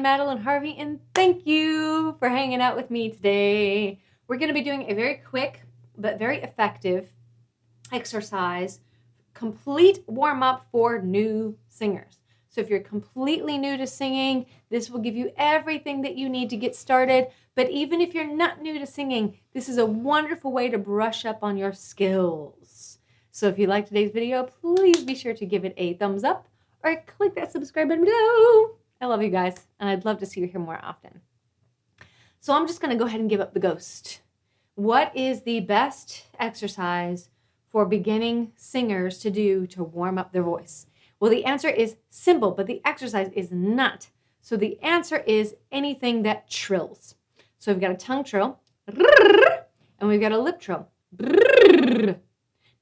I'm Madeleine Harvey, and thank you for hanging out with me today. We're going to be doing a very quick but very effective exercise, complete warm-up for new singers. So if you're completely new to singing, this will give you everything that you need to get started. But even if you're not new to singing, this is a wonderful way to brush up on your skills. So if you like today's video, please be sure to give it a thumbs up or click that subscribe button below. I love you guys, and I'd love to see you here more often. So I'm just going to go ahead and give up the ghost. What is the best exercise for beginning singers to do to warm up their voice? Well, the answer is simple, but the exercise is not. So the answer is anything that trills. So we've got a tongue trill, and we've got a lip trill. Now,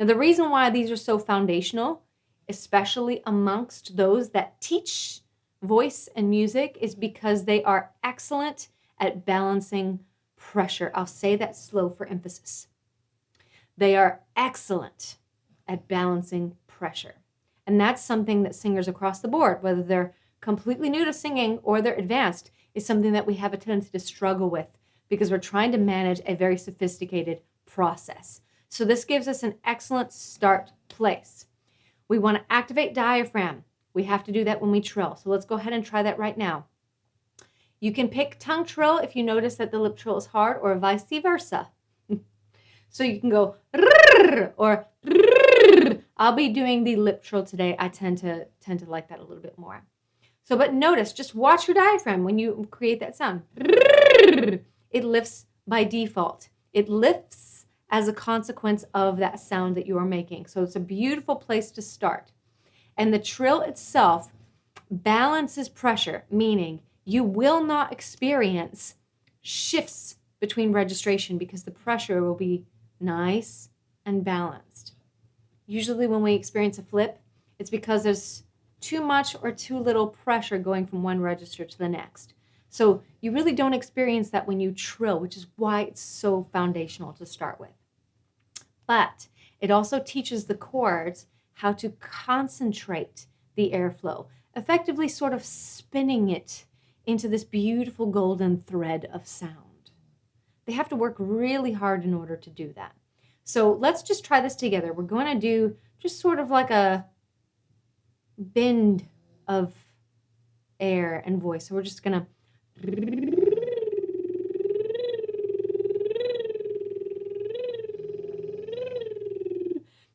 the reason why these are so foundational, especially amongst those that teach voice and music, is because they are excellent at balancing pressure. I'll say that slow for emphasis. They are excellent at balancing pressure. And that's something that singers across the board, whether they're completely new to singing or they're advanced, is something that we have a tendency to struggle with because we're trying to manage a very sophisticated process. So this gives us an excellent start place. We want to activate diaphragm. We have to do that when we trill. So let's go ahead and try that right now. You can pick tongue trill if you notice that the lip trill is hard, or vice versa. So you can go or I'll be doing the lip trill today. I tend to like that a little bit more. So, but notice, just watch your diaphragm when you create that sound. It lifts by default. It lifts as a consequence of that sound that you are making. So it's a beautiful place to start. And the trill itself balances pressure, meaning you will not experience shifts between registration because the pressure will be nice and balanced. Usually when we experience a flip, it's because there's too much or too little pressure going from one register to the next. So you really don't experience that when you trill, which is why it's so foundational to start with. But it also teaches the chords how to concentrate the airflow, effectively sort of spinning it into this beautiful golden thread of sound. They have to work really hard in order to do that. So let's just try this together. We're going to do just sort of like a bend of air and voice. So we're just going to...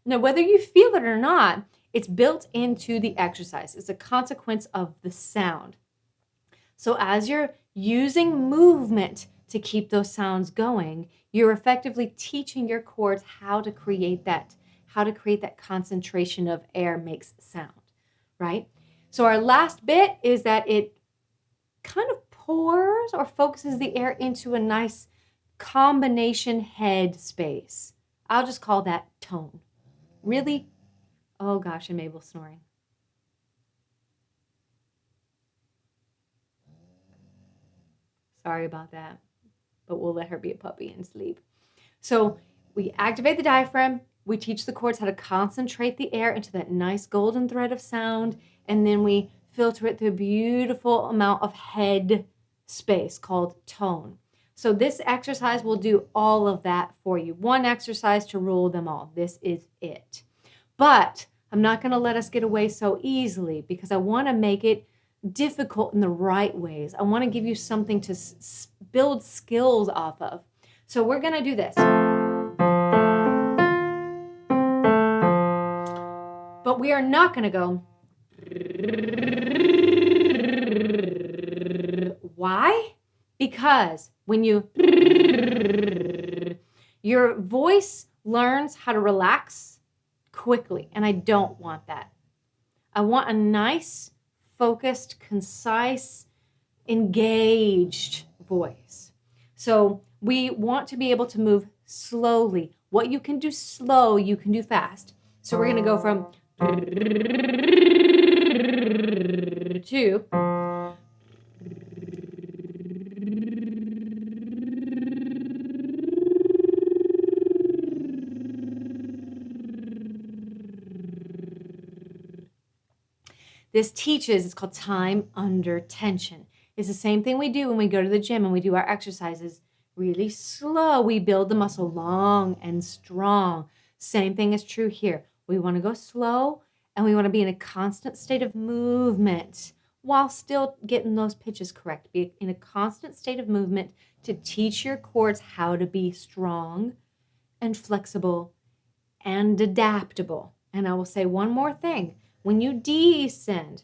Now, whether you feel it or not, it's built into the exercise. It's a consequence of the sound. So as you're using movement to keep those sounds going, you're effectively teaching your chords how to create that concentration of air makes sound, right? So our last bit is that it kind of pours or focuses the air into a nice combination head space. I'll just call that tone. Really? Oh gosh, and Mabel's snoring. Sorry about that, but we'll let her be a puppy and sleep. So we activate the diaphragm, we teach the chords how to concentrate the air into that nice golden thread of sound, and then we filter it through a beautiful amount of head space called tone. So this exercise will do all of that for you. One exercise to rule them all. This is it. But I'm not going to let us get away so easily because I want to make it difficult in the right ways. I want to give you something to build skills off of. So we're going to do this. But we are not going to go. Why? Because when your voice learns how to relax quickly, and I don't want that. I want a nice, focused, concise, engaged voice. So we want to be able to move slowly. What you can do slow, you can do fast. So we're going to go from to this teaches, it's called time under tension. It's the same thing we do when we go to the gym and we do our exercises really slow. We build the muscle long and strong. Same thing is true here. We want to go slow and we want to be in a constant state of movement while still getting those pitches correct. Be in a constant state of movement to teach your cords how to be strong and flexible and adaptable. And I will say one more thing. When you descend,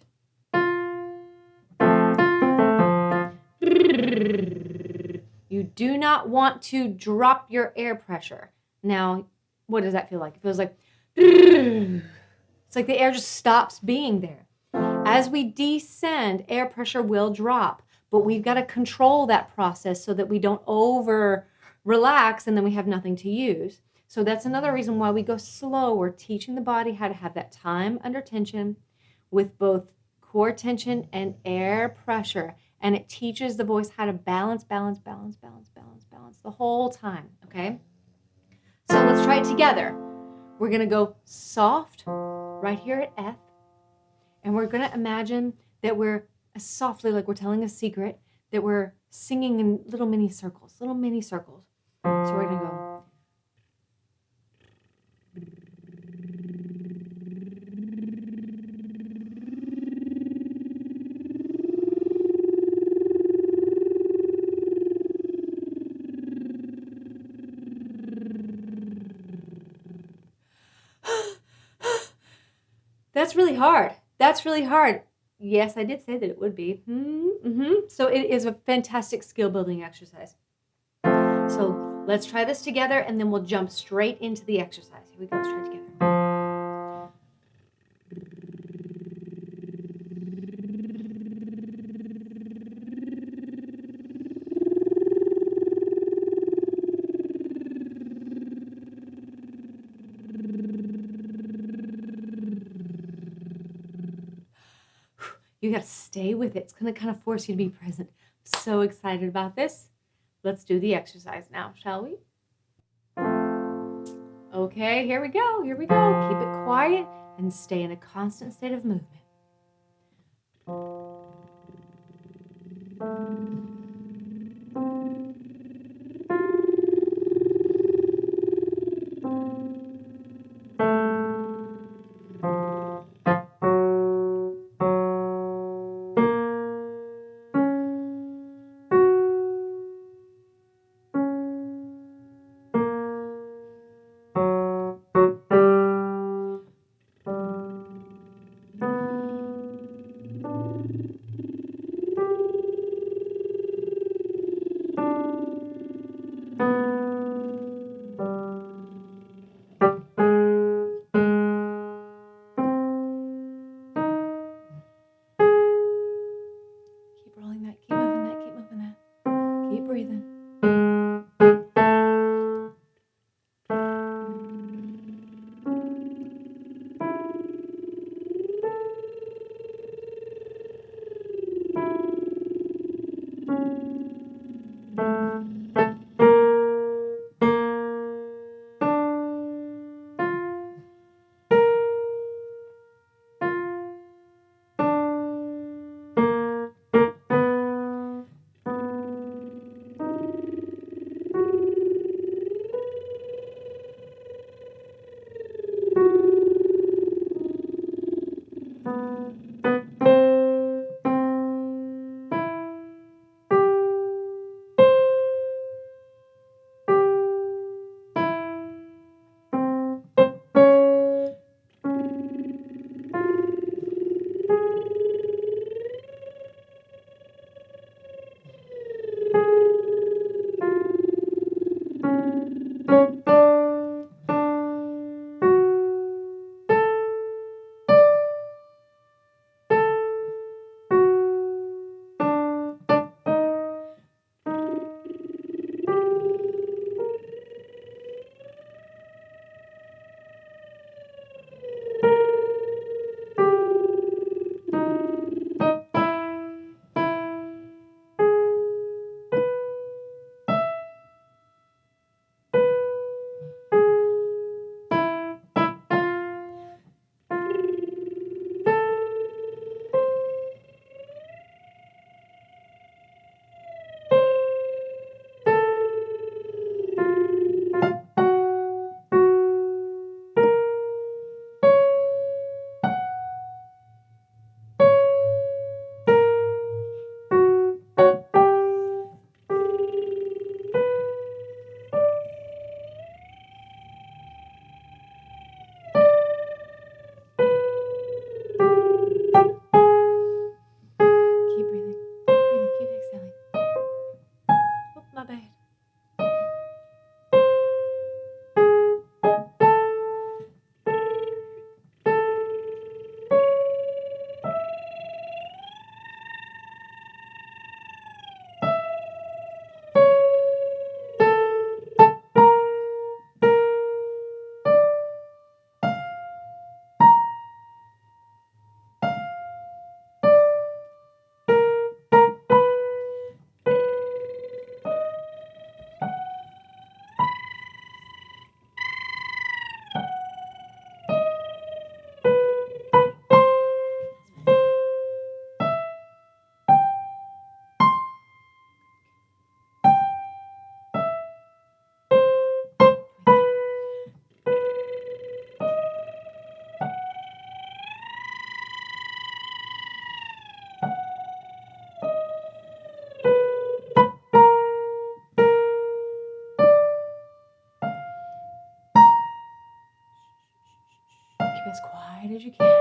you do not want to drop your air pressure. Now, what does that feel like? It feels like it's like the air just stops being there. As we descend, air pressure will drop, but we've got to control that process so that we don't over relax and then we have nothing to use. So that's another reason why we go slow. We're teaching the body how to have that time under tension with both core tension and air pressure. And it teaches the voice how to balance the whole time, okay? So let's try it together. We're going to go soft right here at F. And we're going to imagine that we're softly, like we're telling a secret, that we're singing in little mini circles. So we're going to go. That's really hard. That's really hard. Yes, I did say that it would be. So it is a fantastic skill building exercise. So let's try this together and then we'll jump straight into the exercise. Here we go. Let's try it together. You got to stay with it. It's going to kind of force you to be present. So excited about this. Let's do the exercise now, shall we? Okay, here we go. Keep it quiet and stay in a constant state of movement. Breathing. it. Keep as quiet as you can.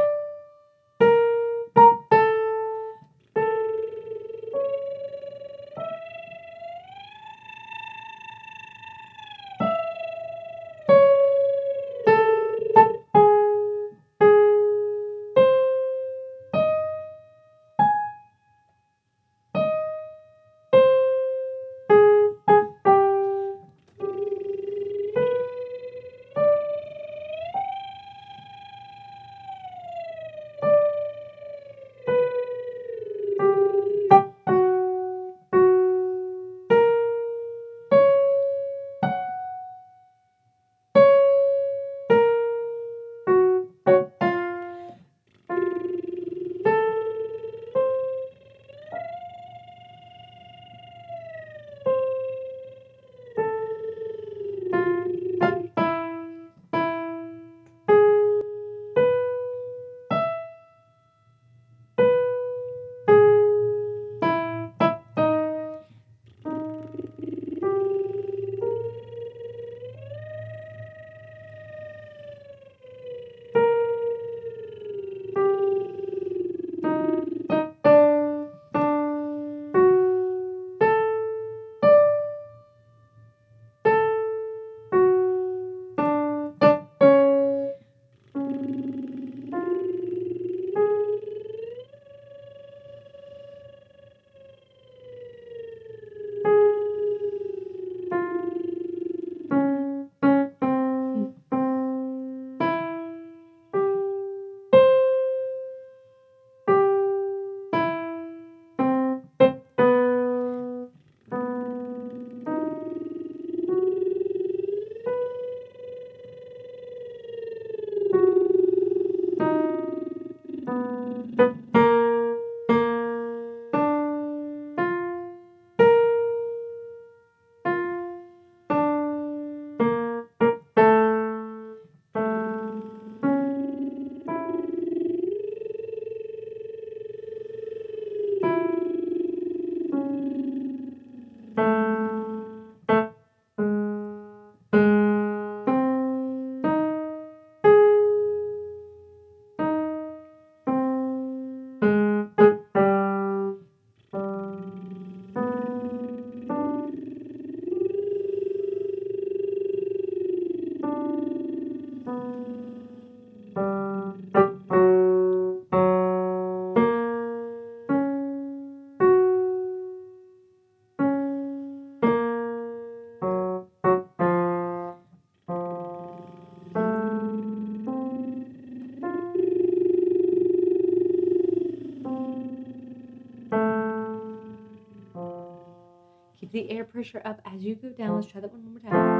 Keep the air pressure up as you go down. Let's try that one more time.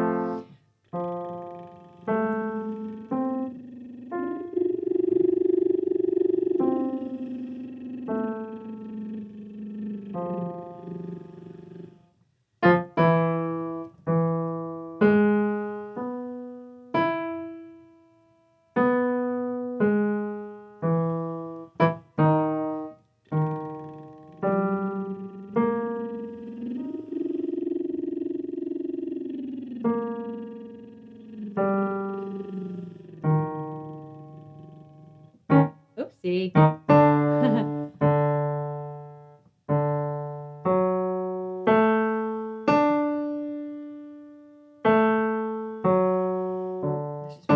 Oopsie.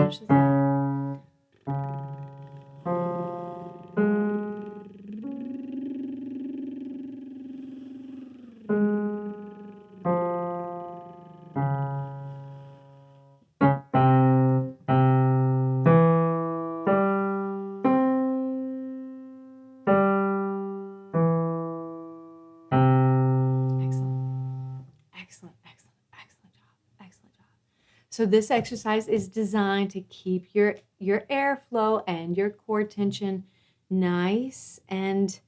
finishes that. Excellent, excellent, excellent job. Excellent job. So this exercise is designed to keep your airflow and your core tension nice and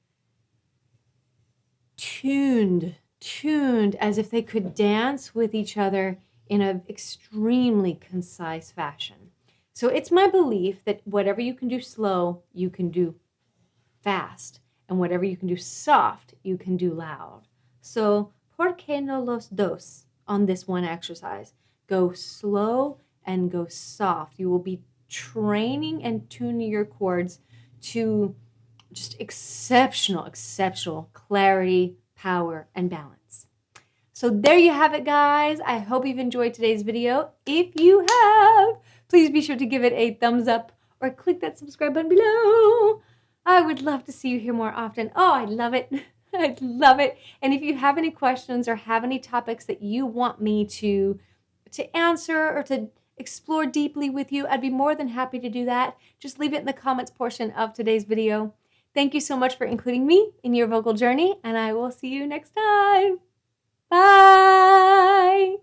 tuned as if they could dance with each other in an extremely concise fashion. So it's my belief that whatever you can do slow, you can do fast, and whatever you can do soft, you can do loud. So, ¿por qué no los dos on this one exercise? Go slow and go soft. You will be training and tuning your chords to just exceptional clarity, power, and balance. So there you have it, guys. I hope you've enjoyed today's video. If you have, please be sure to give it a thumbs up or click that subscribe button below. I would love to see you here more often. Oh, I love it. I love it. And if you have any questions or have any topics that you want me to answer or to explore deeply with you, I'd be more than happy to do that. Just leave it in the comments portion of today's video. Thank you so much for including me in your vocal journey, and I will see you next time. Bye.